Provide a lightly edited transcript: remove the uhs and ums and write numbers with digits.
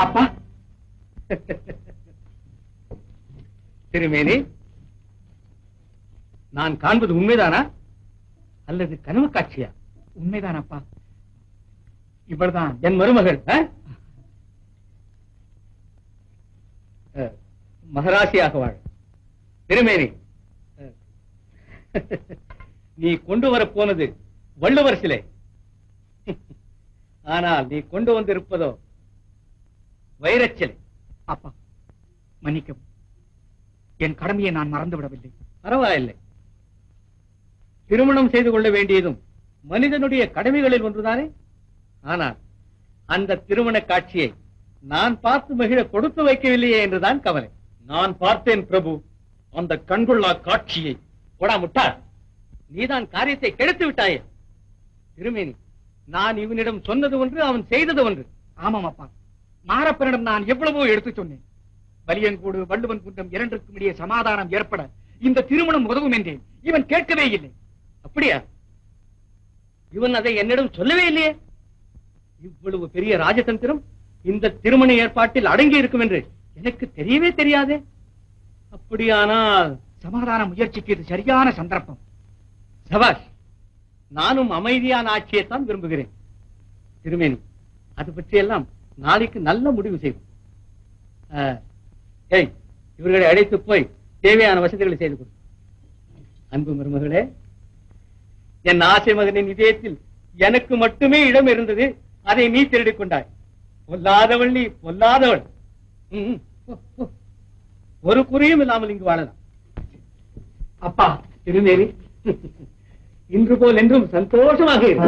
அப்பா திருமேனி, நான் காண்பது உண்மைதானா அல்லது கனவு காட்சியா? உண்மைதான் அப்பா. இவள்தான் என் மருமகள். மகராசியாக வாழ். திருமேனி, நீ கொண்டு வர போனது வள்ளுவர் சிலை. ஆனால் நீ கொண்டு வந்திருப்பதோ வைரச்சிலை. அப்பா மன்னிக்கவும், என் கடமையை நான் மறந்துவிடவில்லை. பரவாயில்லை. திருமணம் செய்து கொள்ள வேண்டியதும் மனிதனுடைய கடமைகளில் ஒன்றுதானே. ஆனால் அந்த திருமண காட்சியை நான் பார்த்து மகிழ கொடுத்து வைக்கவில்லையே என்றுதான் கவலை. நான் பார்த்தேன் பிரபு அந்த கண்கொள்ளா காட்சியை. போடா முட்டாள், நீதான் காரியத்தை கெடுத்து விட்டாயே. திருமேனி, நான் இவனிடம் சொன்னது ஒன்று, அவன் செய்தது ஒன்று. ஆமாம் அப்பா, மாரப்பனிடம் நான் எவ்வளவோ எடுத்து சொன்னேன். வலியங்கூடு வள்ளுவன் குன்றம் இரண்டுக்கும் இடையே சமாதானம் ஏற்பட இந்த திருமணம் உதவும் என்றேன். இவன் கேட்கவே இல்லை. அப்படியா? இவன் அதை என்னிடம் சொல்லவே இல்லையே. இவ்வளவு பெரிய ராஜதந்திரம் இந்த திருமண ஏற்பாட்டில் அடங்கி இருக்கும் என்று எனக்கு தெரியவே தெரியாதே. அப்படியானால் சமாதான முயற்சிக்கு இது சரியான சந்தர்ப்பம். சபாஷ், நானும் அமைதியான ஆட்சியைத்தான் விரும்புகிறேன். திருமேனி, அது பற்றியெல்லாம் நாளைக்கு நல்ல முடிவு செய்வோம். இவர்களை அழைத்து போய் தேவையான வசதிகளை செய்து கொடு. அன்பு மருமகளே, என் ஆசை மகனின் இதயத்தில் எனக்கு மட்டுமே இடம் இருந்தது. அதை நீ திருடிக் கொண்டாய். பொல்லாதவள் நீ, பொல்லாதவள். ஒரு குறியும் இல்லாமல் இங்கு வாழலாம். அப்பா திருமேனி, இன்று போல் என்றும் சந்தோஷமாக இரு.